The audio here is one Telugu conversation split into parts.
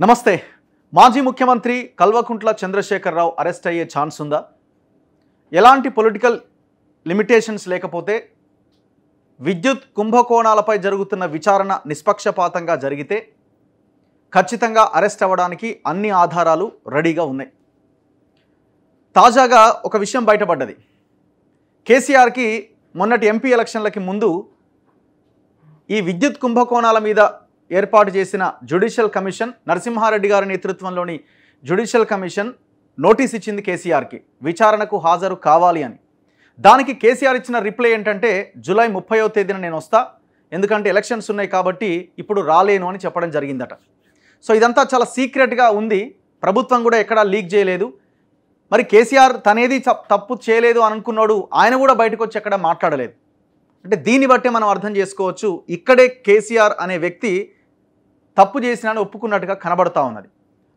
నమస్తే. మాజీ ముఖ్యమంత్రి కల్వకుంట్ల చంద్రశేఖరరావు అరెస్ట్ అయ్యే ఛాన్స్ ఉందా? ఎలాంటి పొలిటికల్ లిమిటేషన్స్ లేకపోతే విద్యుత్ కుంభకోణాలపై జరుగుతున్న విచారణ నిష్పక్షపాతంగా జరిగితే ఖచ్చితంగా అరెస్ట్ అవ్వడానికి అన్ని ఆధారాలు రెడీగా ఉన్నాయి. తాజాగా ఒక విషయం బయటపడ్డది. కేసీఆర్కి మొన్నటి ఎంపీ ఎలక్షన్లకి ముందు ఈ విద్యుత్ కుంభకోణాల మీద ఏర్పాటు చేసిన జ్యుడిషియల్ కమిషన్, నరసింహారెడ్డి గారి నేతృత్వంలోని జ్యుడిషియల్ కమిషన్ నోటీస్ ఇచ్చింది కేసీఆర్కి, విచారణకు హాజరు కావాలి అని. దానికి కేసీఆర్ ఇచ్చిన రిప్లై ఏంటంటే, జూలై 30వ తేదీన నేను వస్తా, ఎందుకంటే ఎలక్షన్స్ ఉన్నాయి కాబట్టి ఇప్పుడు రాలేను అని చెప్పడం జరిగిందట. సో ఇదంతా చాలా సీక్రెట్గా ఉంది, ప్రభుత్వం కూడా ఎక్కడా లీక్ చేయలేదు. మరి కేసీఆర్ తనేది తప్పు చేయలేదు అనుకున్నాడు, ఆయన కూడా బయటకు వచ్చి ఎక్కడ మాట్లాడలేదు. అంటే దీన్ని బట్టే మనం అర్థం చేసుకోవచ్చు, ఇక్కడే కేసీఆర్ అనే వ్యక్తి తప్పు చేసినాను ఒప్పుకున్నట్టుగా కనబడతా ఉన్నది.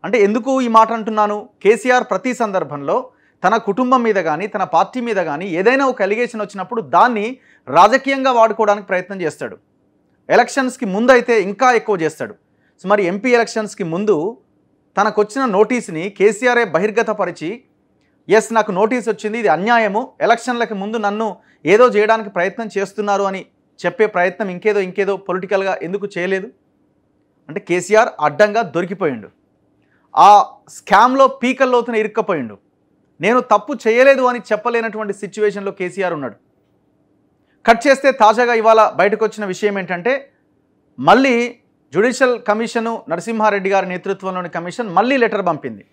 అంటే ఎందుకు ఈ మాట అంటున్నాను, కేసీఆర్ ప్రతి సందర్భంలో తన కుటుంబం మీద కానీ తన పార్టీ మీద కానీ ఏదైనా ఒక అలిగేషన్ వచ్చినప్పుడు దాన్ని రాజకీయంగా వాడుకోవడానికి ప్రయత్నం చేస్తాడు. ఎలక్షన్స్కి ముందు అయితే ఇంకా ఎక్కువ చేస్తాడు. సో మరి ఎంపీ ఎలక్షన్స్కి ముందు తనకు వచ్చిన నోటీస్ని కేసీఆరే బహిర్గతపరిచి, ఎస్ నాకు నోటీస్ వచ్చింది, ఇది అన్యాయము, ఎలక్షన్లకి ముందు నన్ను ఏదో చేయడానికి ప్రయత్నం చేస్తున్నారు అని చెప్పే ప్రయత్నం ఇంకేదో పొలిటికల్గా ఎందుకు చేయలేదు? అంటే కేసీఆర్ అడ్డంగా దొరికిపోయిండు, ఆ స్కామ్లో పీకల్లోతున ఇరుక్కపోయిండు. నేను తప్పు చేయలేదు అని చెప్పలేనటువంటి సిచ్యువేషన్లో కేసీఆర్ ఉన్నాడు. కట్ చేస్తే తాజాగా ఇవాళ బయటకు వచ్చిన విషయం ఏంటంటే, మళ్ళీ జ్యుడిషియల్ కమిషను, నరసింహారెడ్డి గారి నేతృత్వంలోని కమిషన్ మళ్ళీ లెటర్ పంపింది.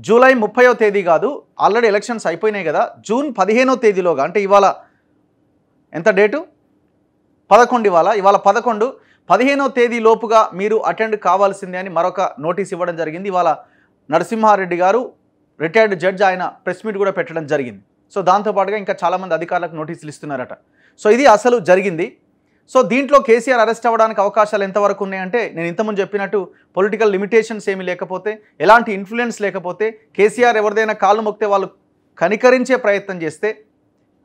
జూలై 30వ తేదీ కాదు, ఆల్రెడీ ఎలక్షన్స్ అయిపోయినాయి కదా, జూన్ 15వ తేదీలోగా, అంటే ఇవాళ ఎంత డేటు 11, ఇవాళ 11, 15వ తేదీ లోపుగా మీరు అటెండ్ కావాల్సిందే అని మరొక నోటీస్ ఇవ్వడం జరిగింది. ఇవాళ నరసింహారెడ్డి గారు రిటైర్డ్ జడ్జ్, ఆయన ప్రెస్ మీట్ కూడా పెట్టడం జరిగింది. సో దాంతోపాటుగా ఇంకా చాలామంది అధికారులకు నోటీసులు ఇస్తున్నారట. సో ఇది అసలు జరిగింది. సో దీంట్లో కేసీఆర్ అరెస్ట్ అవ్వడానికి అవకాశాలు ఎంతవరకు ఉన్నాయంటే, నేను ఇంతకుముందు చెప్పినట్టు పొలిటికల్ లిమిటేషన్స్ ఏమీ లేకపోతే, ఎలాంటి ఇన్ఫ్లుయెన్స్ లేకపోతే, కేసీఆర్ ఎవరిదైనా కాళ్ళు మొక్కితే వాళ్ళు కనికరించే ప్రయత్నం చేస్తే,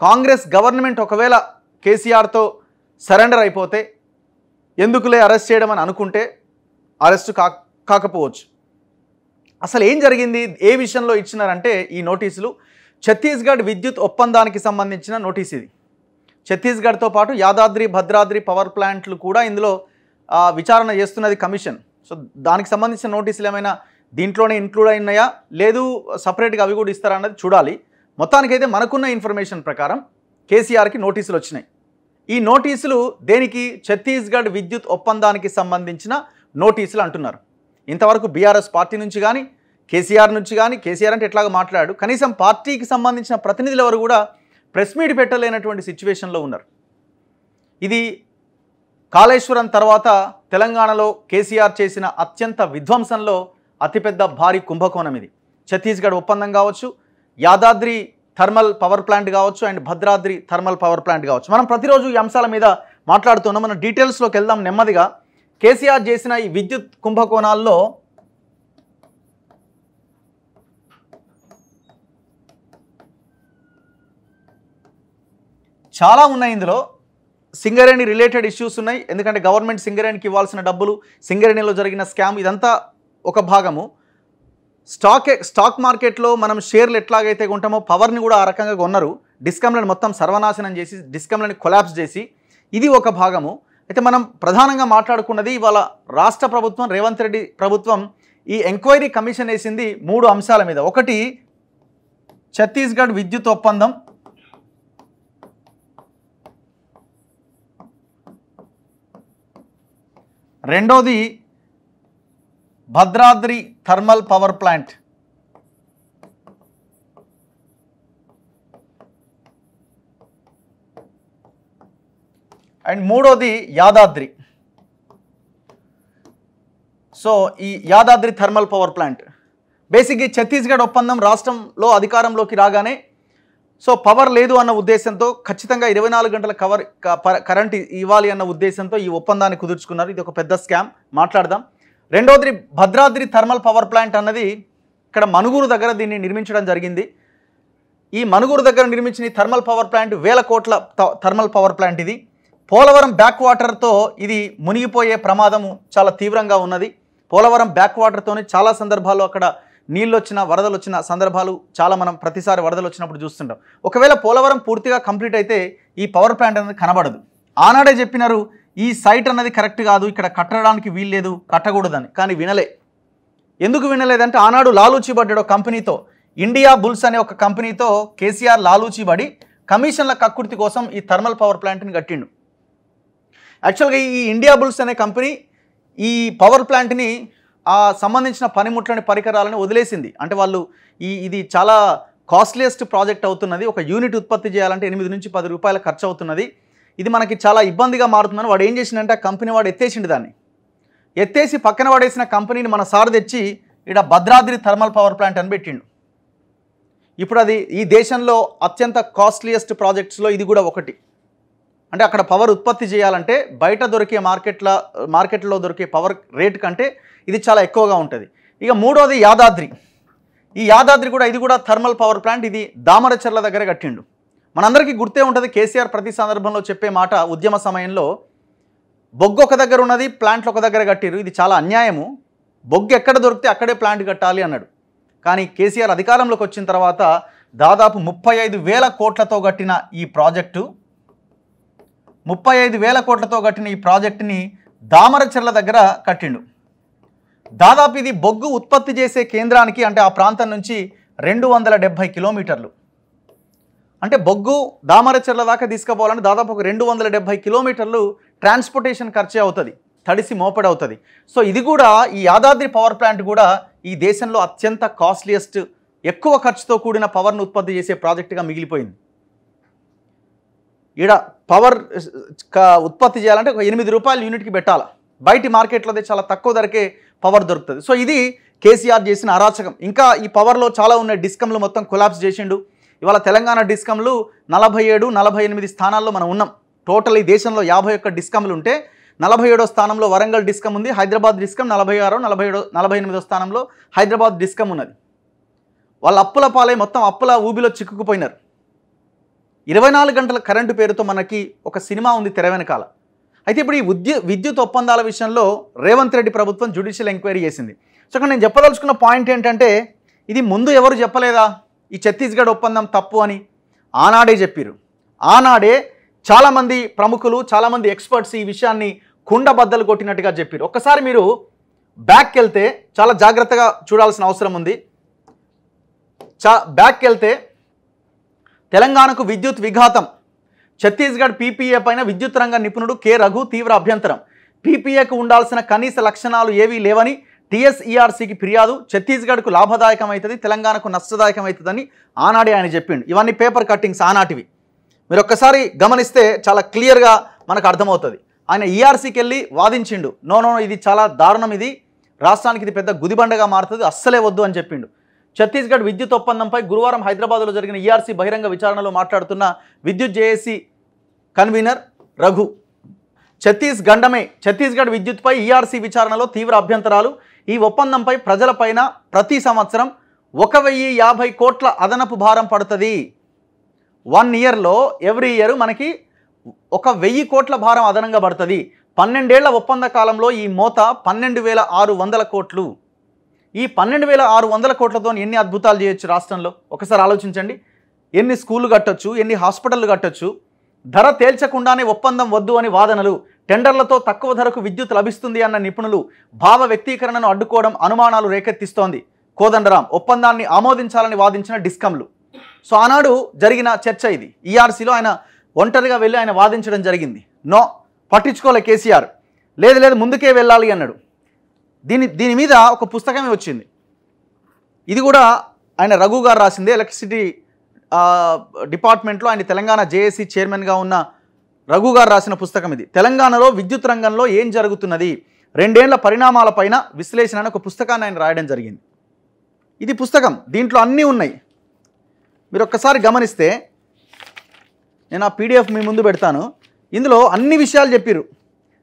కాంగ్రెస్ గవర్నమెంట్ ఒకవేళ కేసీఆర్తో సరెండర్ అయిపోతే ఎందుకులే అరెస్ట్ చేయడం అని అనుకుంటే అరెస్టు కాకపోవచ్చు. అసలు ఏం జరిగింది, ఏ విషయంలో ఇచ్చినారంటే ఈ నోటీసులు, ఛత్తీస్గఢ్ విద్యుత్ ఒప్పందానికి సంబంధించిన నోటీస్ ఇది. ఛత్తీస్గఢ్తో పాటు యాదాద్రి, భద్రాద్రి పవర్ ప్లాంట్లు కూడా ఇందులో విచారణ చేస్తున్నది కమిషన్. సో దానికి సంబంధించిన నోటీసులు ఏమైనా దీంట్లోనే ఇంక్లూడ్ అయినాయా, లేదు సపరేట్గా అవి కూడా ఇస్తారా అన్నది చూడాలి. మొత్తానికైతే మనకున్న ఇన్ఫర్మేషన్ ప్రకారం కేసీఆర్కి నోటీసులు వచ్చినాయి. ఈ నోటీసులు దేనికి? ఛత్తీస్గఢ్ విద్యుత్ ఒప్పందానికి సంబంధించిన నోటీసులు అంటున్నారు. ఇంతవరకు బీఆర్ఎస్ పార్టీ నుంచి కానీ కేసీఆర్ నుంచి కానీ, కేసీఆర్ అంటే ఎట్లాగా మాట్లాడాడు, కనీసం పార్టీకి సంబంధించిన ప్రతినిధులు ఎవరు కూడా ప్రెస్ మీట్ పెట్టలేనటువంటి సిచ్యువేషన్లో ఉన్నారు. ఇది కాళేశ్వరం తర్వాత తెలంగాణలో కేసీఆర్ చేసిన అత్యంత విధ్వంసంలో అతిపెద్ద భారీ కుంభకోణం ఇది. ఛత్తీస్గఢ్ ఒప్పందం కావచ్చు, యాదాద్రి థర్మల్ పవర్ ప్లాంట్ కావచ్చు, and Bhadradri thermal power plant కావచ్చు. మనం ప్రతిరోజు ఈ అంశాల మీద మాట్లాడుతున్నాం. మనం డీటెయిల్స్లోకి వెళ్దాం నెమ్మదిగా. కేసీఆర్ చేసిన ఈ విద్యుత్ కుంభకోణాల్లో చాలా ఉన్నాయి. ఇందులో సింగరేణి రిలేటెడ్ ఇష్యూస్ ఉన్నాయి, ఎందుకంటే గవర్నమెంట్ సింగరేణికి ఇవ్వాల్సిన డబ్బులు, సింగరేణిలో జరిగిన స్కామ్, ఇదంతా ఒక భాగము. స్టాక్ మార్కెట్లో మనం షేర్లు ఎట్లాగైతే కొంటామో పవర్ని కూడా ఆ రకంగా కొన్నారు, డిస్కమ్లను మొత్తం సర్వనాశనం చేసి, డిస్కమ్లని కొలాప్స్ చేసి, ఇది ఒక భాగము. అయితే మనం ప్రధానంగా మాట్లాడుకున్నది ఇవాళ రాష్ట్ర ప్రభుత్వం, రేవంత్ రెడ్డి ప్రభుత్వం ఈ ఎంక్వైరీ కమిషన్ వేసింది 3 అంశాల మీద. ఒకటి ఛత్తీస్గఢ్ విద్యుత్ ఒప్పందం, రెండోది Bhadradri thermal power plant, and మూడోది యాదాద్రి. సో ఈ యాదాద్రి థర్మల్ పవర్ ప్లాంట్ బేసిక్గా ఛత్తీస్గఢ్ ఒప్పందం రాష్ట్రంలో అధికారంలోకి రాగానే, సో పవర్ లేదు అన్న ఉద్దేశంతో, ఖచ్చితంగా 24 గంటల కరెంట్ ఇవ్వాలి అన్న ఉద్దేశంతో ఈ ఒప్పందాన్ని కుదుర్చుకున్నారు. ఇది ఒక పెద్ద స్కామ్, మాట్లాడదాం. రెండోది భద్రాద్రి థర్మల్ పవర్ ప్లాంట్ అన్నది ఇక్కడ మనుగూరు దగ్గర దీన్ని నిర్మించడం జరిగింది. ఈ మనుగూరు దగ్గర నిర్మించిన థర్మల్ పవర్ ప్లాంట్ 1000 కోట్ల థర్మల్ పవర్ ప్లాంట్. ఇది పోలవరం బ్యాక్ వాటర్తో ఇది మునిగిపోయే ప్రమాదము చాలా తీవ్రంగా ఉన్నది. పోలవరం బ్యాక్ వాటర్తోనే చాలా సందర్భాల్లో అక్కడ నీళ్ళు వచ్చిన వరదలు వచ్చిన సందర్భాలు చాలా మనం ప్రతిసారి వరదలు వచ్చినప్పుడు చూస్తుంటాం. ఒకవేళ పోలవరం పూర్తిగా కంప్లీట్ అయితే ఈ పవర్ ప్లాంట్ అనేది కనబడదు. ఆనాడే చెప్పినారు ఈ సైట్ అన్నది కరెక్ట్ కాదు, ఇక్కడ కట్టడానికి వీల్లేదు, కట్టకూడదని. కానీ వినలే. ఎందుకు వినలేదంటే ఆనాడు లాలూచిపడ్డాడు కంపెనీతో, ఇండియా బుల్స్ అనే ఒక కంపెనీతో కేసీఆర్ లాలూచిపడి కమిషన్ల కక్కుర్తి కోసం ఈ థర్మల్ పవర్ ప్లాంట్ని కట్టిండు. యాక్చువల్గా ఈ ఇండియా బుల్స్ అనే కంపెనీ ఈ పవర్ ప్లాంట్ని సంబంధించిన పనిముట్లని పరికరాలని వదిలేసింది. అంటే వాళ్ళు ఇది చాలా కాస్ట్లీయెస్ట్ ప్రాజెక్ట్ అవుతున్నది, ఒక యూనిట్ ఉత్పత్తి చేయాలంటే 8 నుంచి 10 రూపాయల ఖర్చు అవుతున్నది, ఇది మనకి చాలా ఇబ్బందిగా మారుతుందని వాడు ఏం చేసిండంటే ఆ కంపెనీ వాడు ఎత్తేసిండు. దాన్ని ఎత్తేసి పక్కన పడేసిన కంపెనీని మన సార్ తెచ్చి ఇక్కడ భద్రాద్రి థర్మల్ పవర్ ప్లాంట్ అని పెట్టిండు. ఇప్పుడు అది ఈ దేశంలో అత్యంత కాస్ట్లీయెస్ట్ ప్రాజెక్ట్స్లో ఇది కూడా ఒకటి. అంటే అక్కడ పవర్ ఉత్పత్తి చేయాలంటే బయట దొరికే మార్కెట్లో దొరికే పవర్ రేట్ కంటే ఇది చాలా ఎక్కువగా ఉంటుంది. ఇక మూడోది యాదాద్రి. ఈ యాదాద్రి కూడా ఇది కూడా థర్మల్ పవర్ ప్లాంట్. ఇది దామరచర్ల దగ్గర కట్టిండు. మనందరికీ గుర్తే ఉంటుంది కేసీఆర్ ప్రతి సందర్భంలో చెప్పే మాట, ఉద్యమ సమయంలో బొగ్గు ఒక దగ్గర ఉన్నది, ప్లాంట్లు ఒక దగ్గర కట్టిరు, ఇది చాలా అన్యాయము, బొగ్గు ఎక్కడ దొరికితే అక్కడే ప్లాంట్ కట్టాలి అన్నాడు. కానీ కేసీఆర్ అధికారంలోకి వచ్చిన తర్వాత దాదాపు 35,000 కోట్లతో కట్టిన ఈ ప్రాజెక్టు 35,000 కోట్లతో కట్టిన ఈ ప్రాజెక్టుని దామరచర్ల దగ్గర కట్టిండు. దాదాపు ఇది బొగ్గు ఉత్పత్తి చేసే కేంద్రానికి అంటే ఆ ప్రాంతం నుంచి 270 కిలోమీటర్లు. అంటే బొగ్గు దామరచర్ల దాకా తీసుకుపోవాలంటే దాదాపు ఒక 270 కిలోమీటర్లు ట్రాన్స్పోర్టేషన్ ఖర్చే అవుతుంది, తడిసి మోపడి అవుతుంది. సో ఇది కూడా ఈ యాదాద్రి పవర్ ప్లాంట్ కూడా ఈ దేశంలో అత్యంత కాస్ట్లీయెస్ట్, ఎక్కువ ఖర్చుతో కూడిన పవర్ను ఉత్పత్తి చేసే ప్రాజెక్టుగా మిగిలిపోయింది. ఈడ పవర్ ఉత్పత్తి చేయాలంటే ఒక 8 రూపాయలు యూనిట్కి పెట్టాలి, బయటి మార్కెట్లో అయితే చాలా తక్కువ ధరకే పవర్ దొరుకుతుంది. సో ఇది కేసీఆర్ చేసిన అరాచకం. ఇంకా ఈ పవర్లో చాలా ఉన్నాయి, డిస్కంలు మొత్తం కొలాప్స్ చేసిండు. ఇవాళ తెలంగాణ డిస్కంలు 47, 48 స్థానాల్లో మనం ఉన్నాం. టోటల్ ఈ దేశంలో 51 డిస్కంలు ఉంటే 47వ స్థానంలో వరంగల్ డిస్కమ్ ఉంది, హైదరాబాద్ డిస్కమ్ 46, 48వ స్థానంలో హైదరాబాద్ డిస్కమ్ ఉన్నది. వాళ్ళ అప్పుల పాలై మొత్తం అప్పుల ఊబిలో చిక్కుకుపోయినారు. 24 గంటల కరెంటు పేరుతో మనకి ఒక సినిమా ఉంది తెర వెనకాల. అయితే ఇప్పుడు ఈ విద్యుత్ ఒప్పందాల విషయంలో రేవంత్ రెడ్డి ప్రభుత్వం జ్యుడిషియల్ ఎంక్వైరీ చేసింది. సో ఇక్కడ నేను చెప్పదలుచుకున్న పాయింట్ ఏంటంటే ఇది ముందు ఎవరు చెప్పలేదా ఈ ఛత్తీస్గఢ్ ఒప్పందం తప్పు అని? ఆనాడే చెప్పారు. ఆనాడే చాలామంది ప్రముఖులు, చాలామంది ఎక్స్పర్ట్స్ ఈ విషయాన్ని కుండబద్దలు కొట్టినట్టుగా చెప్పారు. ఒక్కసారి మీరు బ్యాక్కి వెళ్తే చాలా జాగ్రత్తగా చూడాల్సిన అవసరం ఉంది. బ్యాక్కి వెళ్తే తెలంగాణకు విద్యుత్ విఘాతం, ఛత్తీస్గఢ్ పీపీఏ పైన విద్యుత్ రంగ నిపుణుడు కె రఘు తీవ్ర అభ్యంతరం, పీపీఏకు ఉండాల్సిన కనీస లక్షణాలు ఏవీ లేవని టీఎస్ఈఆర్సీకి ఫిర్యాదు, ఛత్తీస్గఢ్కు లాభదాయకం అవుతుంది, తెలంగాణకు నష్టదాయకం అవుతుందని ఆనాడే ఆయన చెప్పిండు. ఇవన్నీ పేపర్ కట్టింగ్స్ ఆనాటివి. మీరు ఒక్కసారి గమనిస్తే చాలా క్లియర్గా మనకు అర్థమవుతుంది. ఆయన ఈఆర్సీకి వెళ్ళి వాదించిండు, నో ఇది చాలా దారుణం, ఇది రాష్ట్రానికి ఇది పెద్ద గుదిబండగా మారుతుంది, అస్సలే వద్దు అని చెప్పిండు. ఛత్తీస్గఢ్ విద్యుత్ ఒప్పందంపై గురువారం హైదరాబాద్లో జరిగిన ఈఆర్సీ బహిరంగ విచారణలో మాట్లాడుతున్న విద్యుత్ జేఏసీ కన్వీనర్ రఘు, ఛత్తీస్గఢ్ విద్యుత్పై ఈఆర్సీ విచారణలో తీవ్ర అభ్యంతరాలు, ఈ ఒప్పందంపై ప్రజలపైన ప్రతి సంవత్సరం 1,050 కోట్ల అదనపు భారం పడుతుంది. 1 ఇయర్లో ఎవ్రీ ఇయర్ మనకి 1,000 కోట్ల భారం అదనంగా పడుతుంది. 12 ఏళ్ల ఒప్పంద కాలంలో ఈ మోత 12,600 కోట్లు. ఈ 12,600 కోట్లతో ఎన్ని అద్భుతాలు చేయొచ్చు రాష్ట్రంలో ఒకసారి ఆలోచించండి. ఎన్ని స్కూళ్ళు కట్టొచ్చు, ఎన్ని హాస్పిటళ్ళు కట్టొచ్చు. ధర తేల్చకుండానే ఒప్పందం వద్దు అని వాదనలు, టెండర్లతో తక్కువ ధరకు విద్యుత్ లభిస్తుంది అన్న నిపుణులు భావ వ్యక్తీకరణను అడ్డుకోవడం అనుమానాలు రేకెత్తిస్తోంది. కోదండరాం ఒప్పందాన్ని ఆమోదించాలని వాదించిన డిస్కంలు. సో ఆనాడు జరిగిన చర్చ ఇది. ఈఆర్సీలో ఆయన ఒంటరిగా వెళ్ళి ఆయన వాదించడం జరిగింది. నో, పట్టించుకోలే కేసీఆర్, లేదు ముందుకే వెళ్ళాలి అన్నాడు. దీని మీద ఒక పుస్తకమే వచ్చింది. ఇది కూడా ఆయన రఘు గారు రాసిందే. ఎలక్ట్రిసిటీ డిపార్ట్మెంట్లో ఆయన తెలంగాణ జేఏసీ చైర్మన్గా ఉన్న రఘు గారు రాసిన పుస్తకం ఇది. తెలంగాణలో విద్యుత్ రంగంలో ఏం జరుగుతున్నది, 2 ఏళ్ల పరిణామాలపైన విశ్లేషణ అని ఒక పుస్తకాన్ని ఆయన రాయడం జరిగింది. ఇది పుస్తకం, దీంట్లో అన్నీ ఉన్నాయి. మీరు ఒక్కసారి గమనిస్తే నేను ఆ పీడిఎఫ్ మీ ముందు పెడతాను. ఇందులో అన్ని విషయాలు చెప్పారు.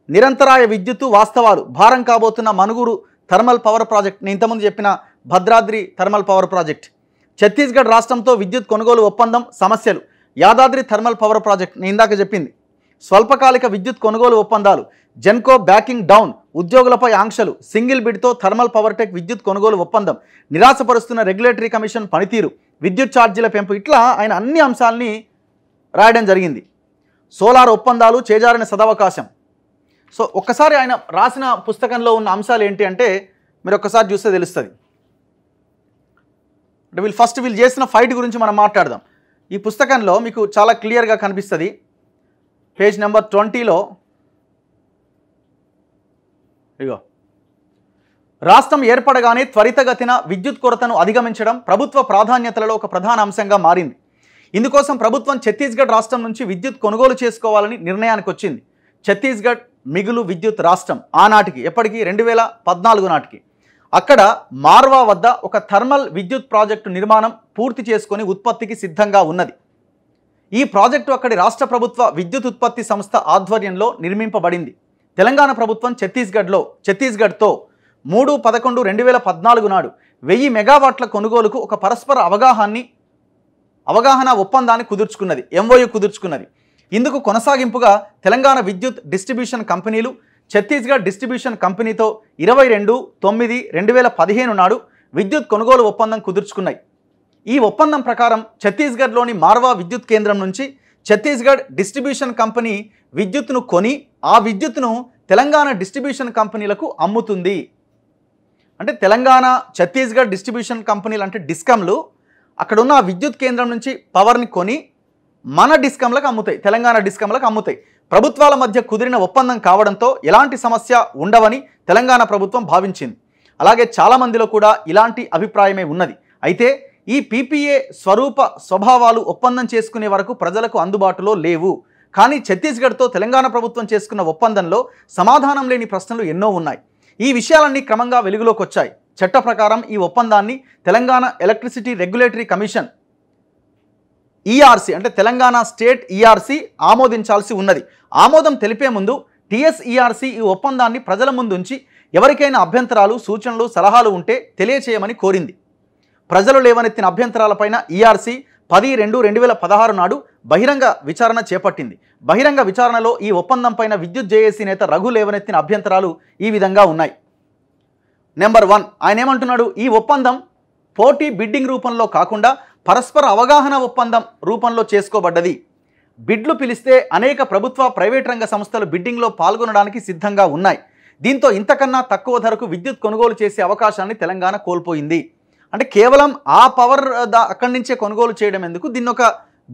నిరంతరాయ విద్యుత్తు వాస్తవాలు, భారం కాబోతున్న మనుగురు థర్మల్ పవర్ ప్రాజెక్ట్, నేను ఇంతకుముందు చెప్పిన Bhadradri thermal power project, Chhattisgarh రాష్ట్రంతో విద్యుత్ కొనుగోలు ఒప్పందం సమస్యలు, యాదాద్రి థర్మల్ పవర్ ప్రాజెక్ట్ నేను ఇందాక చెప్పింది, స్వల్పకాలిక విద్యుత్ కొనుగోలు ఒప్పందాలు, జెన్కో బ్యాకింగ్ డౌన్, ఉద్యోగులపై ఆంక్షలు, సింగిల్ బిడ్తో థర్మల్ పవర్ టెక్ విద్యుత్ కొనుగోలు ఒప్పందం, నిరాశపరుస్తున్న రెగ్యులేటరీ కమిషన్ పనితీరు, విద్యుత్ ఛార్జీల పెంపు, ఇట్లా ఆయన అన్ని అంశాలని రాయడం జరిగింది. సోలార్ ఒప్పందాలు, చేజారిన సదవకాశం. సో ఒక్కసారి ఆయన రాసిన పుస్తకంలో ఉన్న అంశాలు ఏంటి అంటే మీరు ఒక్కసారి చూస్తే తెలుస్తుంది. అంటే వీళ్ళు చేసిన ఫైట్ గురించి మనం మాట్లాడదాం. ఈ పుస్తకంలో మీకు చాలా క్లియర్గా కనిపిస్తుంది. పేజ్ నెంబర్ 20లో ఇగో, రాష్ట్రం ఏర్పడగానే త్వరితగతిన విద్యుత్ కొరతను అధిగమించడం ప్రభుత్వ ప్రాధాన్యతలలో ఒక ప్రధాన అంశంగా మారింది. ఇందుకోసం ప్రభుత్వం ఛత్తీస్గఢ్ రాష్ట్రం నుంచి విద్యుత్ కొనుగోలు చేసుకోవాలని నిర్ణయానికి వచ్చింది. ఛత్తీస్గఢ్ మిగులు విద్యుత్ రాష్ట్రం ఆనాటికి, ఎప్పటికీ 2014 నాటికి. అక్కడ మార్వా వద్ద ఒక థర్మల్ విద్యుత్ ప్రాజెక్టు నిర్మాణం పూర్తి చేసుకొని ఉత్పత్తికి సిద్ధంగా ఉన్నది. ఈ ప్రాజెక్టు అక్కడి రాష్ట్ర ప్రభుత్వ విద్యుత్ ఉత్పత్తి సంస్థ ఆధ్వర్యంలో నిర్మింపబడింది. తెలంగాణ ప్రభుత్వం ఛత్తీస్గఢ్తో 3/11/2014 నాడు 1000 మెగావాట్ల కొనుగోలుకు ఒక పరస్పర అవగాహన ఒప్పందాన్ని కుదుర్చుకున్నది, MOU కుదుర్చుకున్నది. ఇందుకు కొనసాగింపుగా తెలంగాణ విద్యుత్ డిస్ట్రిబ్యూషన్ కంపెనీలు ఛత్తీస్గఢ్ డిస్ట్రిబ్యూషన్ కంపెనీతో 22/9/2015 నాడు విద్యుత్ కొనుగోలు ఒప్పందం కుదుర్చుకున్నాయి. ఈ ఒప్పందం ప్రకారం ఛత్తీస్గఢ్లోని మార్వా విద్యుత్ కేంద్రం నుంచి ఛత్తీస్గఢ్ డిస్ట్రిబ్యూషన్ కంపెనీ విద్యుత్తును కొని ఆ విద్యుత్తును తెలంగాణ డిస్ట్రిబ్యూషన్ కంపెనీలకు అమ్ముతుంది. అంటే తెలంగాణ ఛత్తీస్గఢ్ డిస్ట్రిబ్యూషన్ కంపెనీలు అంటే డిస్కమ్లు అక్కడున్న ఆ విద్యుత్ కేంద్రం నుంచి పవర్ని కొని మన డిస్కమ్లకు అమ్ముతాయి, తెలంగాణ డిస్కమ్లకు అమ్ముతాయి. ప్రభుత్వాల మధ్య కుదిరిన ఒప్పందం కావడంతో ఎలాంటి సమస్య ఉండవని తెలంగాణ ప్రభుత్వం భావించింది. అలాగే చాలామందిలో కూడా ఇలాంటి అభిప్రాయమే ఉన్నది. అయితే ఈ PPA స్వభావాలు ఒప్పందం చేసుకునే వరకు ప్రజలకు అందుబాటులో లేవు. కానీ ఛత్తీస్గఢ్తో తెలంగాణ ప్రభుత్వం చేసుకున్న ఒప్పందంలో సమాధానం లేని ప్రశ్నలు ఎన్నో ఉన్నాయి. ఈ విషయాలన్నీ క్రమంగా వెలుగులోకి వచ్చాయి. చట్ట ప్రకారం ఈ ఒప్పందాన్ని Telangana electricity regulatory commission ERC అంటే తెలంగాణ స్టేట్ ERC ఆమోదించాల్సి ఉన్నది. ఆమోదం తెలిపే ముందు TSERC ఈ ఒప్పందాన్ని ప్రజల ముందుంచి ఎవరికైనా అభ్యంతరాలు, సూచనలు, సలహాలు ఉంటే తెలియచేయమని కోరింది. ప్రజలు లేవనెత్తిన అభ్యంతరాలపైన ERC 10/2/2016 నాడు బహిరంగ విచారణ చేపట్టింది. బహిరంగ విచారణలో ఈ ఒప్పందం పైన విద్యుత్ జేఏసీ నేత రఘు లేవనెత్తిన అభ్యంతరాలు ఈ విధంగా ఉన్నాయి. నెంబర్ 1, ఆయన ఏమంటున్నాడు, ఈ ఒప్పందం పోటీ బిడ్డింగ్ రూపంలో కాకుండా పరస్పర అవగాహన ఒప్పందం రూపంలో చేసుకోబడ్డది. బిడ్లు పిలిస్తే అనేక ప్రభుత్వ, ప్రైవేట్ రంగ సంస్థలు బిడ్డింగ్లో పాల్గొనడానికి సిద్ధంగా ఉన్నాయి. దీంతో ఇంతకన్నా తక్కువ ధరకు విద్యుత్ కొనుగోలు చేసే అవకాశాన్ని తెలంగాణ కోల్పోయింది. అంటే కేవలం ఆ పవర్ అక్కడి నుంచే కొనుగోలు చేయడం ఎందుకు, దీన్ని ఒక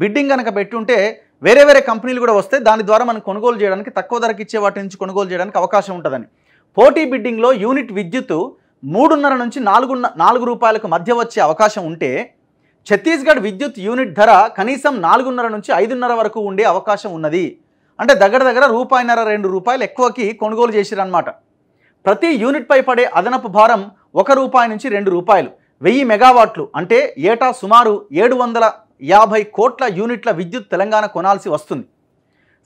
బిడ్డింగ్ కనుక పెట్టుంటే వేరే కంపెనీలు కూడా వస్తే దాని ద్వారా మనం కొనుగోలు చేయడానికి, తక్కువ ధరకు ఇచ్చే వాటి నుంచి కొనుగోలు చేయడానికి అవకాశం ఉంటుందని. పోటీ బిడ్డింగ్లో యూనిట్ విద్యుత్తు 3.5 నుంచి 4 రూపాయలకు మధ్య వచ్చే అవకాశం ఉంటే ఛత్తీస్గఢ్ విద్యుత్ యూనిట్ ధర కనీసం 4.5 నుంచి 5.5 వరకు ఉండే అవకాశం ఉన్నది. అంటే దగ్గర ₹1.5-2 ఎక్కువకి కొనుగోలు చేసిరన్నమాట. ప్రతి యూనిట్పై పడే అదనపు భారం ₹1 నుంచి ₹2. 1000 మెగావాట్లు అంటే ఏటా సుమారు 750 కోట్ల యూనిట్ల విద్యుత్ తెలంగాణ కొనాల్సి వస్తుంది.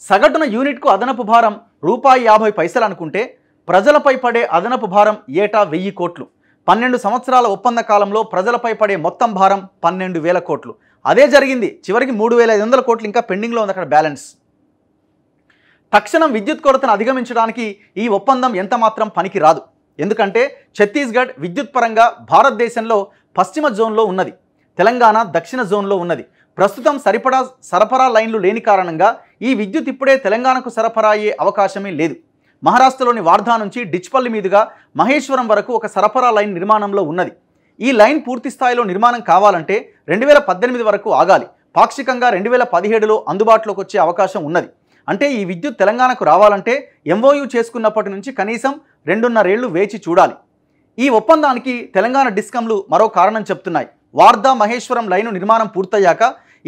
సగటున యూనిట్కు అదనపు భారం ₹50 అనుకుంటే ప్రజలపై పడే అదనపు భారం ఏటా 1000 కోట్లు. 12 సంవత్సరాల ఒప్పంద కాలంలో ప్రజలపై పడే మొత్తం భారం 12,000 కోట్లు. అదే జరిగింది. చివరికి 3,500 కోట్లు ఇంకా పెండింగ్లో ఉంది అక్కడ బ్యాలెన్స్. తక్షణం విద్యుత్ కొరతను అధిగమించడానికి ఈ ఒప్పందం ఎంత మాత్రం పనికి రాదు. ఎందుకంటే ఛత్తీస్గఢ్ విద్యుత్ పరంగా భారతదేశంలో పశ్చిమ జోన్లో ఉన్నది, తెలంగాణ దక్షిణ జోన్లో ఉన్నది. ప్రస్తుతం సరఫరా లైన్లు లేని కారణంగా ఈ విద్యుత్ ఇప్పుడే తెలంగాణకు సరఫరా అయ్యే అవకాశమే లేదు. మహారాష్ట్రలోని వార్ధా నుంచి డిచ్పల్లి మీదుగా మహేశ్వరం వరకు ఒక సరఫరా లైన్ నిర్మాణంలో ఉన్నది. ఈ లైన్ పూర్తి స్థాయిలో నిర్మాణం కావాలంటే 2018 వరకు ఆగాలి. పాక్షికంగా 2017లో అందుబాటులోకి వచ్చే అవకాశం ఉన్నది. అంటే ఈ విద్యుత్ తెలంగాణకు రావాలంటే MOU చేసుకున్నప్పటి నుంచి కనీసం 2.5 ఏళ్లు వేచి చూడాలి. ఈ ఒప్పందానికి తెలంగాణ డిస్కమ్లు మరో కారణం చెప్తున్నాయి. వార్ధా మహేశ్వరం లైను నిర్మాణం పూర్తయ్యాక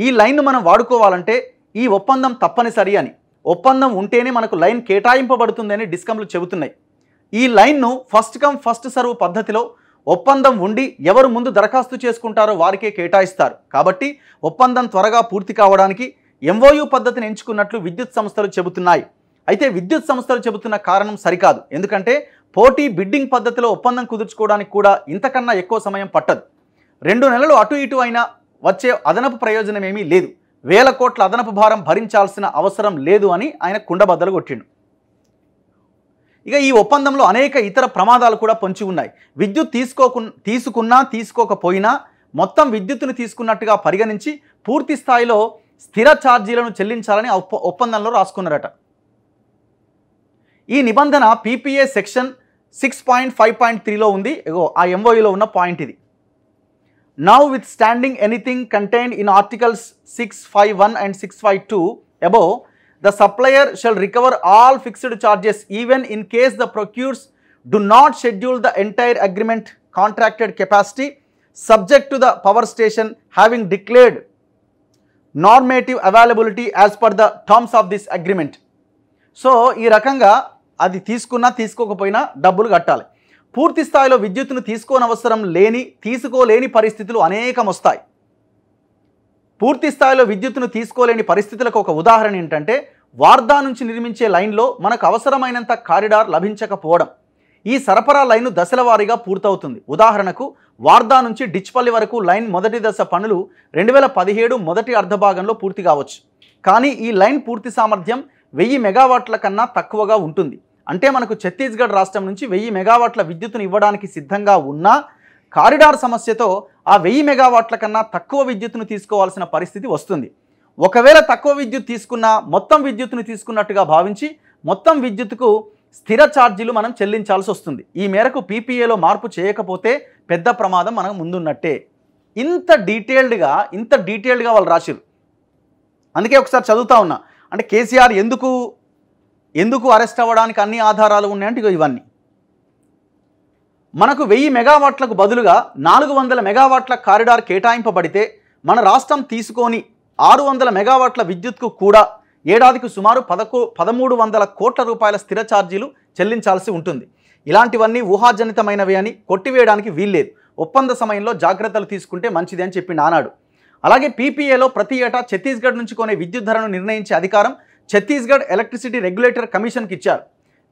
ఈ లైన్ను మనం వాడుకోవాలంటే ఈ ఒప్పందం తప్పనిసరి అని, ఒప్పందం ఉంటేనే మనకు లైన్ కేటాయింపబడుతుందని డిస్కమ్లు చెబుతున్నాయి. ఈ లైన్ను ఫస్ట్ కమ్ ఫస్ట్ సర్వ్ పద్ధతిలో ఒప్పందం ఉండి ఎవరు ముందు దరఖాస్తు చేసుకుంటారో వారికే కేటాయిస్తారు. కాబట్టి ఒప్పందం త్వరగా పూర్తి కావడానికి MOU పద్ధతిని ఎంచుకున్నట్లు విద్యుత్ సంస్థలు చెబుతున్నాయి. అయితే విద్యుత్ సంస్థలు చెబుతున్న కారణం సరికాదు. ఎందుకంటే పోటీ బిడ్డింగ్ పద్ధతిలో ఒప్పందం కుదుర్చుకోవడానికి కూడా ఇంతకన్నా ఎక్కువ సమయం పట్టదు. 2 నెలలు అటు ఇటు అయినా వచ్చే అదనపు ప్రయోజనం ఏమీ లేదు. వేల కోట్ల అదనపు భారం భరించాల్సిన అవసరం లేదు అని ఆయన కుండబద్దలు కొట్టిండు. ఇక ఈ ఒప్పందంలో అనేక ఇతర ప్రమాదాలు కూడా పొంచి ఉన్నాయి. విద్యుత్ తీసుకున్నా తీసుకోకపోయినా మొత్తం విద్యుత్తును తీసుకున్నట్టుగా పరిగణించి పూర్తి స్థాయిలో స్థిర ఛార్జీలను చెల్లించాలని ఒప్పందంలో రాసుకున్నారట. ఈ నిబంధన పీపీఏ సెక్షన్ 6.5.3లో ఉంది. ఆ ఎంఓయూలో ఉన్న పాయింట్ ఇది. Now with standing anything contained in articles 651 and 652 above, the supplier shall recover all fixed charges even in case the procurers do not schedule the entire agreement contracted capacity subject to the power station having declared normative availability as per the terms of this agreement. So ఈ రకంగా అది తీసుకున్నా తీసుకోకపోయినా డబ్బులు కట్టాలి. పూర్తి స్థాయిలో విద్యుత్తును తీసుకోలేని పరిస్థితులు అనేకం వస్తాయి. పూర్తి స్థాయిలో విద్యుత్తును తీసుకోలేని పరిస్థితులకు ఒక ఉదాహరణ ఏంటంటే వార్దా నుంచి నిర్మించే లైన్లో మనకు అవసరమైనంత కారిడార్ లభించకపోవడం. ఈ సరఫరా లైను దశల వారీగా పూర్తవుతుంది. ఉదాహరణకు వార్దా నుంచి డిచ్పల్లి వరకు లైన్ మొదటి దశ పనులు 2017 మొదటి అర్ధభాగంలో పూర్తి కావచ్చు. కానీ ఈ లైన్ పూర్తి సామర్థ్యం 1000 మెగావాట్ల కన్నా తక్కువగా ఉంటుంది. అంటే మనకు ఛత్తీస్గఢ్ రాష్ట్రం నుంచి 1000 మెగావాట్ల విద్యుత్తును ఇవ్వడానికి సిద్ధంగా ఉన్న కారిడార్ సమస్యతో ఆ 1000 మెగావాట్ల కన్నా తక్కువ విద్యుత్తును తీసుకోవాల్సిన పరిస్థితి వస్తుంది. ఒకవేళ తక్కువ విద్యుత్ తీసుకున్నా మొత్తం విద్యుత్తును తీసుకున్నట్టుగా భావించి మొత్తం విద్యుత్తుకు స్థిర ఛార్జీలు మనం చెల్లించాల్సి వస్తుంది. ఈ మేరకు పీపీఏలో మార్పు చేయకపోతే పెద్ద ప్రమాదం మనకు ముందున్నట్టే. ఇంత డీటెయిల్డ్గా వాళ్ళు రాసిరు. అందుకే ఒకసారి చదువుతా ఉన్నా. అంటే కేసీఆర్ ఎందుకు అరెస్ట్ అవ్వడానికి అన్ని ఆధారాలు ఉన్నాయంటే ఇవన్నీ. మనకు 1000 మెగావాట్లకు బదులుగా 400 మెగావాట్ల కారిడార్ కేటాయింపబడితే మన రాష్ట్రం తీసుకొని 600 మెగావాట్ల విద్యుత్కు కూడా ఏడాదికి సుమారు 1300 కోట్ల రూపాయల స్థిర ఛార్జీలు చెల్లించాల్సి ఉంటుంది. ఇలాంటివన్నీ ఊహాజనితమైనవి అని కొట్టివేయడానికి వీల్లేదు. ఒప్పంద సమయంలో జాగ్రత్తలు తీసుకుంటే మంచిది అని చెప్పిండు ఆనాడు. అలాగే పీపీఏలో ప్రతి ఏటా ఛత్తీస్గఢ్ నుంచి కొనే విద్యుత్ ధరను నిర్ణయించే అధికారం ఛత్తీస్గఢ్ ఎలక్ట్రిసిటీ రెగ్యులేటర్ కమిషన్కి ఇచ్చారు.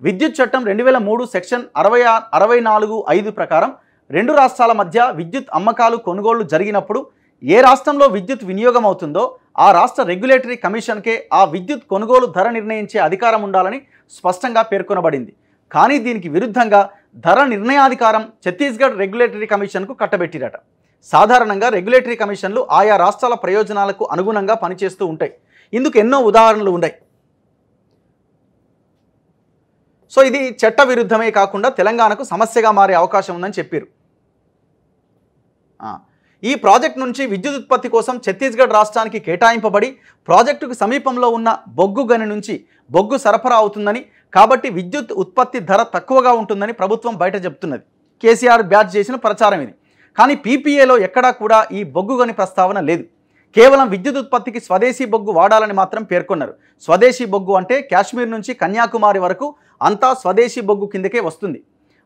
విద్యుత్ చట్టం 2003 సెక్షన్ 64(5) ప్రకారం రెండు రాష్ట్రాల మధ్య విద్యుత్ అమ్మకాలు కొనుగోళ్లు జరిగినప్పుడు ఏ రాష్ట్రంలో విద్యుత్ వినియోగం అవుతుందో ఆ రాష్ట్ర రెగ్యులేటరీ కమిషన్కే ఆ విద్యుత్ కొనుగోలు ధర నిర్ణయించే అధికారం ఉండాలని స్పష్టంగా పేర్కొనబడింది. కానీ దీనికి విరుద్ధంగా ధర నిర్ణయాధికారం ఛత్తీస్గఢ్ రెగ్యులేటరీ కమిషన్కు కట్టబెట్టిరట. సాధారణంగా రెగ్యులేటరీ కమిషన్లు ఆయా రాష్ట్రాల ప్రయోజనాలకు అనుగుణంగా పనిచేస్తూ ఉంటాయి. ఇందుకు ఎన్నో ఉదాహరణలు ఉన్నాయి. సో ఇది చట్ట విరుద్ధమే కాకుండా తెలంగాణకు సమస్యగా మారే అవకాశం ఉందని చెప్పారు. ఈ ప్రాజెక్టు నుంచి విద్యుత్ ఉత్పత్తి కోసం ఛత్తీస్గఢ్ రాష్ట్రానికి కేటాయింపబడి ప్రాజెక్టుకు సమీపంలో ఉన్న బొగ్గు గని నుంచి బొగ్గు సరఫరా అవుతుందని, కాబట్టి విద్యుత్ ఉత్పత్తి ధర తక్కువగా ఉంటుందని ప్రభుత్వం బయట చెప్తున్నది. కేసీఆర్ బ్యాచ్ చేసిన ప్రచారం ఇది. కానీ పీపీఏలో ఎక్కడా కూడా ఈ బొగ్గు గని ప్రస్తావన లేదు. కేవలం విద్యుత్ ఉత్పత్తికి స్వదేశీ బొగ్గు వాడాలని మాత్రం పేర్కొన్నారు. స్వదేశీ బొగ్గు అంటే కాశ్మీర్ నుంచి కన్యాకుమారి వరకు అంతా స్వదేశీ బొగ్గు కిందకే వస్తుంది.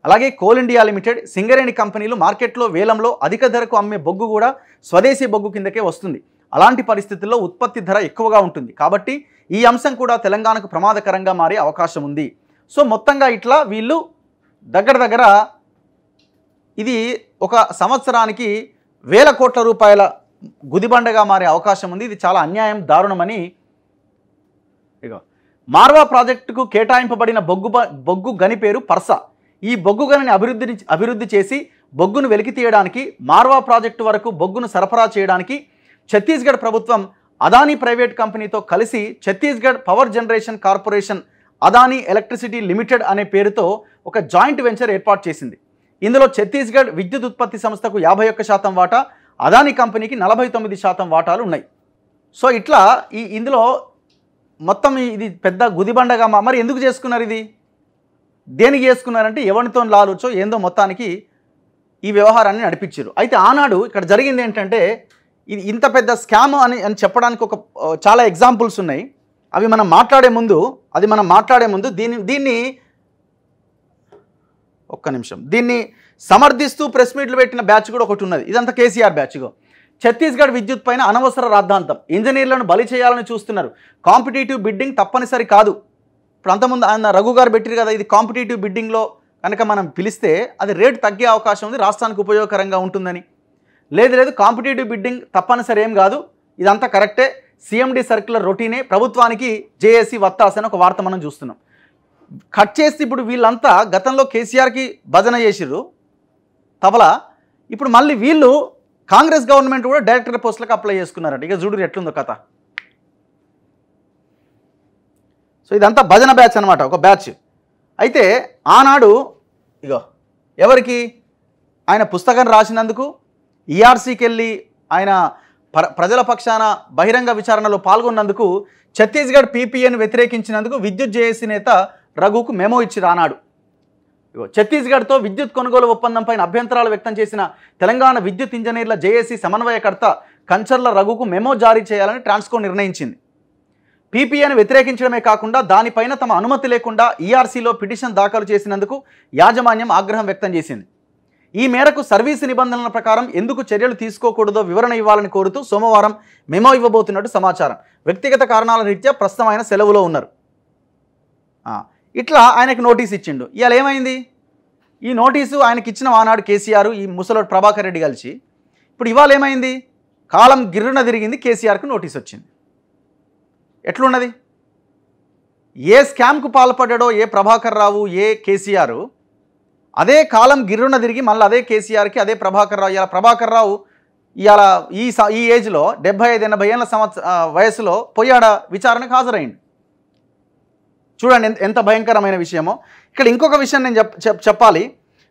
అలాగే కోల్ ఇండియా లిమిటెడ్, సింగరేణి కంపెనీలు మార్కెట్లో వేలంలో అధిక ధరకు అమ్మే బొగ్గు కూడా స్వదేశీ బొగ్గు కిందకే వస్తుంది. అలాంటి పరిస్థితుల్లో ఉత్పత్తి ధర ఎక్కువగా ఉంటుంది. కాబట్టి ఈ అంశం కూడా తెలంగాణకు ప్రమాదకరంగా మారే అవకాశం ఉంది. సో మొత్తంగా ఇట్లా వీళ్ళు దగ్గర ఇది ఒక సంవత్సరానికి వేల కోట్ల రూపాయల గుదిబండగా మారే అవకాశం ఉంది. ఇది చాలా అన్యాయం, దారుణమని. మార్వా ప్రాజెక్టుకు కేటాయింపబడిన బొగ్గు గని పేరు పర్సా. ఈ బొగ్గు గనిని అభివృద్ధి చేసి బొగ్గును వెలికి తీయడానికి, మార్వా ప్రాజెక్టు వరకు బొగ్గును సరఫరా చేయడానికి ఛత్తీస్గఢ్ ప్రభుత్వం అదానీ ప్రైవేట్ కంపెనీతో కలిసి Chhattisgarh power generation corporation Adani electricity limited అనే పేరుతో ఒక జాయింట్ వెంచర్ ఏర్పాటు చేసింది. ఇందులో ఛత్తీస్గఢ్ విద్యుత్ ఉత్పత్తి సంస్థకు 51% వాటా, అదానీ కంపెనీకి 49% వాటాలు ఉన్నాయి. సో ఇట్లా ఇందులో మొత్తం ఇది పెద్ద గుదిబండగా మరి ఎందుకు చేసుకున్నారు? ఇది దేనికి చేసుకున్నారంటే ఎవరితో లాలుచో ఏందో మొత్తానికి ఈ వ్యవహారాన్ని నడిపించారు. అయితే ఆనాడు ఇక్కడ జరిగింది ఏంటంటే ఇది ఇంత పెద్ద స్కామ్ అని చెప్పడానికి చాలా ఎగ్జాంపుల్స్ ఉన్నాయి. అవి మనం మాట్లాడే ముందు దీన్ని ఒక్క నిమిషం, దీన్ని సమర్థిస్తూ ప్రెస్ మీట్లు పెట్టిన బ్యాచ్ కూడా ఒకటి ఉన్నది. ఇదంతా కేసీఆర్ బ్యాచ్గా. ఛత్తీస్గఢ్ విద్యుత్ పైన అనవసర రాద్ధాంతం, ఇంజనీర్లను బలి చేయాలని చూస్తున్నారు, కాంపిటేటివ్ బిడ్డింగ్ తప్పనిసరి కాదు. ఇప్పుడు అంతకుముందు ఆయన రఘు గారు పెట్టారు కదా, ఇది కాంపిటేటివ్ బిడ్డింగ్లో కనుక మనం పిలిస్తే అది రేటు తగ్గే అవకాశం ఉంది, రాష్ట్రానికి ఉపయోగకరంగా ఉంటుందని. లేదు కాంపిటేటివ్ బిడ్డింగ్ తప్పనిసరి ఏం కాదు, ఇదంతా కరెక్టే. CMD సర్క్యులర్ రొటీనే ప్రభుత్వానికి జేఏసీ వత్తాసని ఒక వార్త మనం చూస్తున్నాం. కట్ చేసి ఇప్పుడు వీళ్ళంతా గతంలో కేసీఆర్కి భజన చేసిర్రు తబలా, ఇప్పుడు మళ్ళీ వీళ్ళు కాంగ్రెస్ గవర్నమెంట్ కూడా డైరెక్టర్ పోస్టులకు అప్లై చేసుకున్నారట. ఇక చూడు ఎట్లుందో కథ. సో ఇదంతా భజన బ్యాచ్ అనమాట, ఒక బ్యాచ్. అయితే ఆనాడు ఇగో ఎవరికి ఆయన పుస్తకం రాసినందుకు ఈఆర్సీకి వెళ్ళి ఆయన ప్రజల పక్షాన బహిరంగ విచారణలో పాల్గొన్నందుకు ఛత్తీస్గఢ్ పీపీఏను వ్యతిరేకించినందుకు విద్యుత్ జేఏసీ నేత రఘుకు మెమో ఇచ్చి రానాడు. ఛత్తీస్గఢ్తో విద్యుత్ కొనుగోలు ఒప్పందం పైన అభ్యంతరాలు వ్యక్తం చేసిన తెలంగాణ విద్యుత్ ఇంజనీర్ల జేఏసీ సమన్వయకర్త కంచర్ల రఘుకు మెమో జారీ చేయాలని ట్రాన్స్కో నిర్ణయించింది. పీపీఏను వ్యతిరేకించడమే కాకుండా దానిపైన తమ అనుమతి లేకుండా ఈఆర్సీలో పిటిషన్ దాఖలు చేసినందుకు యాజమాన్యం ఆగ్రహం వ్యక్తం చేసింది. ఈ మేరకు సర్వీసు నిబంధనల ప్రకారం ఎందుకు చర్యలు తీసుకోకూడదో వివరణ ఇవ్వాలని కోరుతూ సోమవారం మెమో ఇవ్వబోతున్నట్టు సమాచారం. వ్యక్తిగత కారణాల రీత్యా ప్రస్తుతం ఆయన సెలవులో ఉన్నారు. ఇట్లా ఆయనకు నోటీస్ ఇచ్చిండు. ఇవాళ ఏమైంది? ఈ నోటీసు ఆయనకి ఇచ్చిన ఆనాడు కేసీఆర్ ఈ ముసలోడు ప్రభాకర్ రెడ్డి కలిసి, ఇప్పుడు ఇవాళ ఏమైంది? కాలం గిర్రున తిరిగింది, కేసీఆర్కు నోటీస్ వచ్చింది. ఎట్లున్నది? ఏ స్కామ్కు పాల్పడ్డాడో ఏ ప్రభాకర్ రావు ఏ కేసీఆర్, అదే కాలం గిర్రున తిరిగి మళ్ళీ అదే కేసీఆర్కి అదే ప్రభాకర్ రావు. ఇవాళ ప్రభాకర్ రావు ఇవాళ ఈ ఏజ్లో 75-80 ఏళ్ళ వయసులో పోయాడ విచారణకు హాజరైంది. చూడండి ఎంత భయంకరమైన విషయమో. ఇక్కడ ఇంకొక విషయం నేను చెప్పాలి.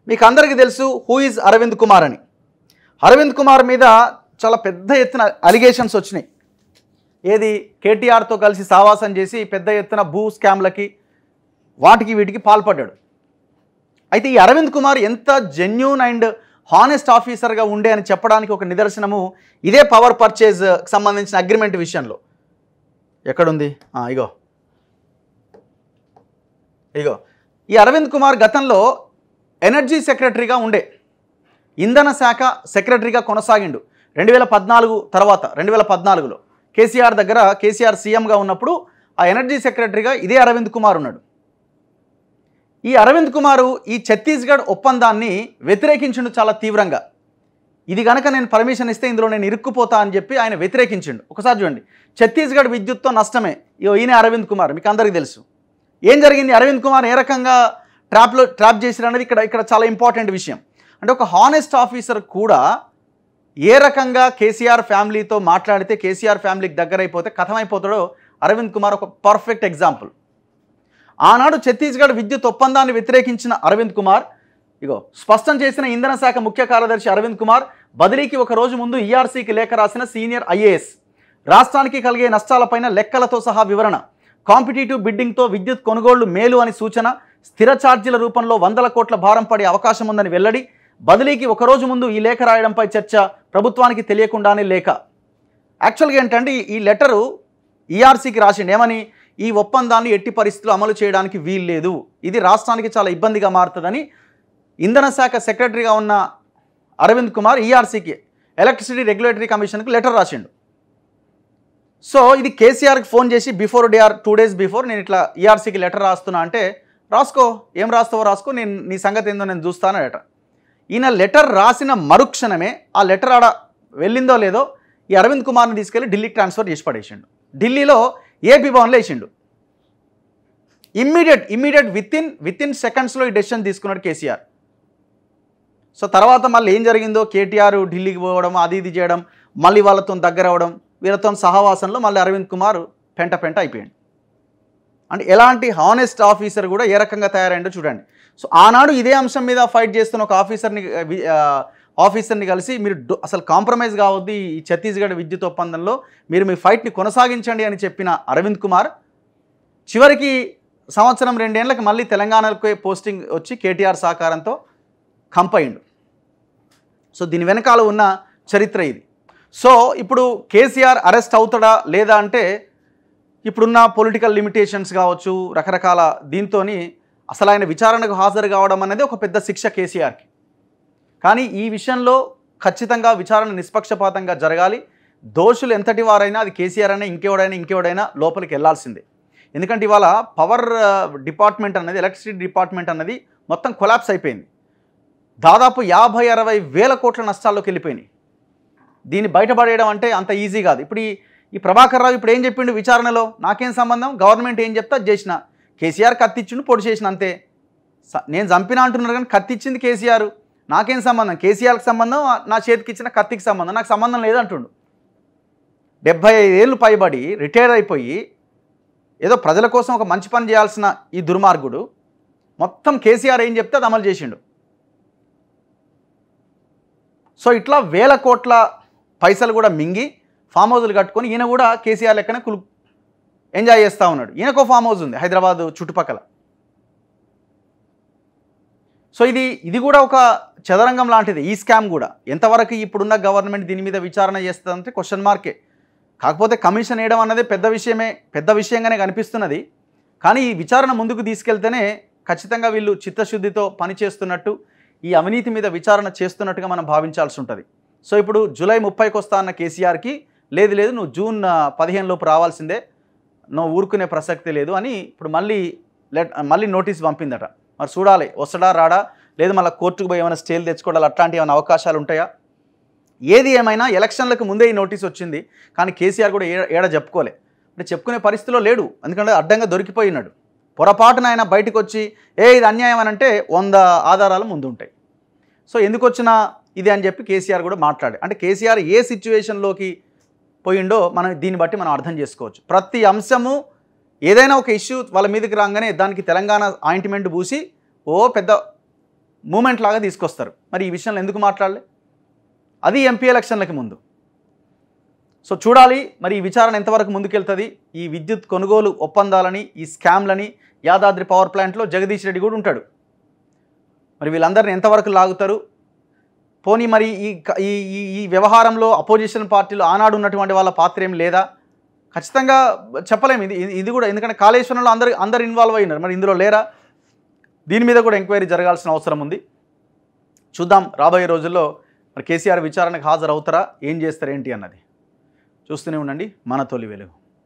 మీకు అందరికీ తెలుసు హూ ఈజ్ అరవింద్ కుమార్ అని. అరవింద్ కుమార్ మీద చాలా పెద్ద ఎత్తున అలిగేషన్స్ వచ్చినాయి. ఏది కేటీఆర్తో కలిసి సావాసం చేసి పెద్ద ఎత్తున భూ స్కామ్లకి వాటికి వీటికి పాల్పడ్డాడు. అయితే ఈ అరవింద్ కుమార్ ఎంత జెన్యూన్ అండ్ హానెస్ట్ ఆఫీసర్గా ఉండే అని చెప్పడానికి ఒక నిదర్శనము ఇదే పవర్ పర్చేజ్ సంబంధించిన అగ్రిమెంట్ విషయంలో. ఎక్కడుంది? ఇగో ఈ అరవింద్ కుమార్ గతంలో ఎనర్జీ సెక్రటరీగా ఉండే, ఇంధన శాఖ సెక్రటరీగా కొనసాగిండు 2014 తర్వాత. 2014లో కేసీఆర్ దగ్గర కేసీఆర్ సీఎంగా ఉన్నప్పుడు ఆ ఎనర్జీ సెక్రటరీగా ఇదే అరవింద్ కుమార్ ఉన్నాడు. ఈ అరవింద్ కుమారు ఈ ఛత్తీస్గఢ్ ఒప్పందాన్ని వ్యతిరేకించిండు చాలా తీవ్రంగా. ఇది కనుక నేను పర్మిషన్ ఇస్తే ఇందులో నేను ఇరుక్కుపోతా అని చెప్పి ఆయన వ్యతిరేకించిండు. ఒకసారి చూడండి, ఛత్తీస్గఢ్ విద్యుత్తో నష్టమే. ఈయన అరవింద్ కుమార్ మీకు అందరికీ తెలుసు. ఏం జరిగింది? అరవింద్ కుమార్ ఏ రకంగా ట్రాప్ చేసిరు అనేది ఇక్కడ చాలా ఇంపార్టెంట్ విషయం. అంటే ఒక హానెస్ట్ ఆఫీసర్ కూడా ఏ రకంగా కేసీఆర్ ఫ్యామిలీతో మాట్లాడితే కేసీఆర్ ఫ్యామిలీకి దగ్గర అయిపోతే కథమైపోతాడో అరవింద్ కుమార్ ఒక పర్ఫెక్ట్ ఎగ్జాంపుల్. ఆనాడు ఛత్తీస్గఢ్ విద్యుత్ ఒప్పందాన్ని వ్యతిరేకించిన అరవింద్ కుమార్ స్పష్టం చేసిన ఇంధన శాఖ ముఖ్య కార్యదర్శి అరవింద్ కుమార్ బదిలీకి ఒక రోజు ముందు ఈఆర్సీకి లేఖ రాసిన సీనియర్ ఐఏఎస్. రాష్ట్రానికి కలిగే నష్టాలపైన లెక్కలతో సహా వివరణ, కాంపిటేటివ్ బిడ్డింగ్తో విద్యుత్ కొనుగోళ్లు మేలు అని సూచన, స్థిర ఛార్జీల రూపంలో 100 కోట్ల భారం పడే అవకాశం ఉందని వెల్లడి, బదిలీకి ఒకరోజు ముందు ఈ లేఖ రాయడంపై చర్చ, ప్రభుత్వానికి తెలియకుండానే లేఖ. యాక్చువల్గా ఏంటంటే ఈ లెటరు ఈఆర్సీకి రాసిండు. ఏమని? ఈ ఒప్పందాన్ని ఎట్టి పరిస్థితుల్లో అమలు చేయడానికి వీల్లేదు, ఇది రాష్ట్రానికి చాలా ఇబ్బందిగా మారుతుందని ఇంధన శాఖ సెక్రటరీగా ఉన్న అరవింద్ కుమార్ ఈఆర్సీకి ఎలక్ట్రిసిటీ రెగ్యులేటరీ కమిషన్కి లెటర్ రాసిండు. సో ఇది కేసీఆర్కి ఫోన్ చేసి బిఫోర్ 2 days బిఫోర్ నేను ఇట్లా ఈఆర్సీకి లెటర్ రాస్తున్నా అంటే, రాసుకో, ఏం రాస్తావో రాసుకో, నేను నీ సంగతి ఏందో నేను చూస్తానట. ఈయన లెటర్ రాసిన మరుక్షణమే ఆ లెటర్ ఆడ వెళ్ళిందో లేదో ఈ అరవింద్ కుమార్ని తీసుకెళ్ళి ఢిల్లీకి ట్రాన్స్ఫర్ చేసి పడేసిండు. ఢిల్లీలో ఏపీ భవన్లో వేసిండు. ఇమ్మీడియట్ విత్ ఇన్ సెకండ్స్లో ఈ డెసిషన్ తీసుకున్నాడు కేసీఆర్. సో తర్వాత మళ్ళీ ఏం జరిగిందో, కేటీఆర్ ఢిల్లీకి పోవడం, అది ఇది చేయడం, మళ్ళీ వాళ్ళతో దగ్గర అవ్వడం, వీళ్ళతో సహవాసంలో మళ్ళీ అరవింద్ కుమార్ పెంట అయిపోయాడు. అంటే ఎలాంటి హానెస్ట్ ఆఫీసర్ కూడా ఏ రకంగా తయారైందో చూడండి. సో ఆనాడు ఇదే అంశం మీద ఫైట్ చేస్తున్న ఒక ఆఫీసర్ని కలిసి మీరు అసలు కాంప్రమైజ్ కావద్దు, ఈ ఛత్తీస్గఢ్ విద్యుత్ ఒప్పందంలో మీరు మీ ఫైట్ని కొనసాగించండి అని చెప్పిన అరవింద్ కుమార్ చివరికి 1-2 ఏళ్ళకి మళ్ళీ తెలంగాణకు పోస్టింగ్ వచ్చి కేటీఆర్ సహకారంతో కంపైండు. సో దీని వెనకాల ఉన్న చరిత్ర ఇది. సో ఇప్పుడు కేసీఆర్ అరెస్ట్ అవుతాడా లేదా అంటే, ఇప్పుడున్న పొలిటికల్ లిమిటేషన్స్ కావచ్చు, రకరకాల దీంతో అసలు ఆయన విచారణకు హాజరు కావడం అనేది ఒక పెద్ద శిక్ష కేసీఆర్కి. కానీ ఈ విషయంలో ఖచ్చితంగా విచారణ నిష్పక్షపాతంగా జరగాలి. దోషులు ఎంతటి వారైనా, అది కేసీఆర్ అయినా ఇంకెవడైనా లోపలికి వెళ్లాల్సిందే. ఎందుకంటే ఇవాళ పవర్ డిపార్ట్మెంట్ అన్నది, ఎలక్ట్రిసిటీ డిపార్ట్మెంట్ అన్నది మొత్తం కొలాప్స్ అయిపోయింది. దాదాపు 50-60 వేల కోట్ల నష్టాల్లోకి వెళ్ళిపోయినాయి. దీన్ని బయటపడేయడం అంటే అంత ఈజీ కాదు. ఇప్పుడు ఈ ప్రభాకర్ రావు ఇప్పుడు ఏం చెప్పిండు విచారణలో, నాకేం సంబంధం, గవర్నమెంట్ ఏం చెప్తా చేసిన, కేసీఆర్ కత్తిచ్చిండు పొడి చేసిన అంతే. నేను చంపిన అంటున్నారు కానీ కత్తిచ్చింది కేసీఆర్, నాకేం సంబంధం, కేసీఆర్కి సంబంధం, నా చేతికి ఇచ్చిన కత్తికి సంబంధం, నాకు సంబంధం లేదంటుండు. 75 ఏళ్ళు పైబడి రిటైర్ అయిపోయి ఏదో ప్రజల కోసం ఒక మంచి పని చేయాల్సిన ఈ దుర్మార్గుడు మొత్తం కేసీఆర్ ఏం చెప్తే అది అమలు చేసిండు. సో ఇట్లా వేల కోట్ల పైసలు కూడా మింగి ఫామ్ హౌజులు కట్టుకొని ఈయన కూడా కేసీఆర్ లెక్కనే ఎంజాయ్ చేస్తూ ఉన్నాడు. ఈయనకో ఫామ్ హౌస్ ఉంది హైదరాబాద్ చుట్టుపక్కల. సో ఇది కూడా ఒక చదరంగం లాంటిది. ఈ స్కామ్ కూడా ఎంతవరకు ఇప్పుడున్న గవర్నమెంట్ దీని మీద విచారణ చేస్తుందంటే క్వశ్చన్ మార్కే. కాకపోతే కమిషన్ వేయడం అన్నది పెద్ద విషయంగానే కనిపిస్తున్నది. కానీ ఈ విచారణ ముందుకు తీసుకెళ్తేనే ఖచ్చితంగా వీళ్ళు చిత్తశుద్ధితో పనిచేస్తున్నట్టు, ఈ అవినీతి మీద విచారణ చేస్తున్నట్టుగా మనం భావించాల్సి ఉంటుంది. సో ఇప్పుడు జూలై 30కి వస్తా అన్న కేసీఆర్కి లేదు నువ్వు జూన్ 15 లోపు రావాల్సిందే, నువ్వు ఊరుకునే ప్రసక్తి లేదు అని ఇప్పుడు మళ్ళీ నోటీస్ పంపిందట. మరి చూడాలి వస్తాడా రాడా, లేదు మళ్ళీ కోర్టుకు పోయి ఏమైనా స్టేలు తెచ్చుకోవడాలి, అట్లాంటి ఏమైనా అవకాశాలు ఉంటాయా? ఏది ఏమైనా ఎలక్షన్లకు ముందే ఈ నోటీస్ వచ్చింది. కానీ కేసీఆర్ కూడా ఏడ చెప్పుకోలే, అంటే చెప్పుకునే పరిస్థితిలో లేడు. ఎందుకంటే అడ్డంగా దొరికిపోయినాడు. పొరపాటున ఆయన బయటకు వచ్చి ఇది అన్యాయం అని అంటే 100 ఆధారాలు ముందు ఉంటాయి. సో ఎందుకు వచ్చినా ఇది అని చెప్పి కేసీఆర్ కూడా మాట్లాడే, అంటే కేసీఆర్ ఏ సిచ్యువేషన్లోకి పోయిండో దీన్ని బట్టి మనం అర్థం చేసుకోవచ్చు. ప్రతి అంశము ఏదైనా ఒక ఇష్యూ వాళ్ళ మీదకి రాగానే దానికి తెలంగాణ ఆయింట్మెంట్ పూసి పెద్ద మూమెంట్ లాగా తీసుకొస్తారు. మరి ఈ విషయంలో ఎందుకు మాట్లాడలే? అది ఎంపీ ఎలక్షన్లకి ముందు. సో చూడాలి మరి ఈ విచారణ ఎంతవరకు ముందుకెళ్తుంది. ఈ విద్యుత్ కొనుగోలు ఒప్పందాలని, ఈ స్కామ్లని, యాదాద్రి పవర్ ప్లాంట్లో జగదీష్ రెడ్డి కూడా ఉంటాడు. మరి వీళ్ళందరినీ ఎంతవరకు లాగుతారు? పోనీ మరి ఈ వ్యవహారంలో అపోజిషన్ పార్టీలు ఆనాడు ఉన్నటువంటి వాళ్ళ పాత్ర ఏం లేదా? ఖచ్చితంగా చెప్పలేము. ఇది కూడా ఎందుకంటే కాళేశ్వరంలో అందరు ఇన్వాల్వ్ అయినారు, మరి ఇందులో లేరా? దీని మీద కూడా ఎంక్వైరీ జరగాల్సిన అవసరం ఉంది. చూద్దాం రాబోయే రోజుల్లో మరి కేసీఆర్ విచారణకు హాజరవుతారా, ఏం చేస్తారు ఏంటి అన్నది. చూస్తూనే ఉండండి మన తొలి వెలుగు.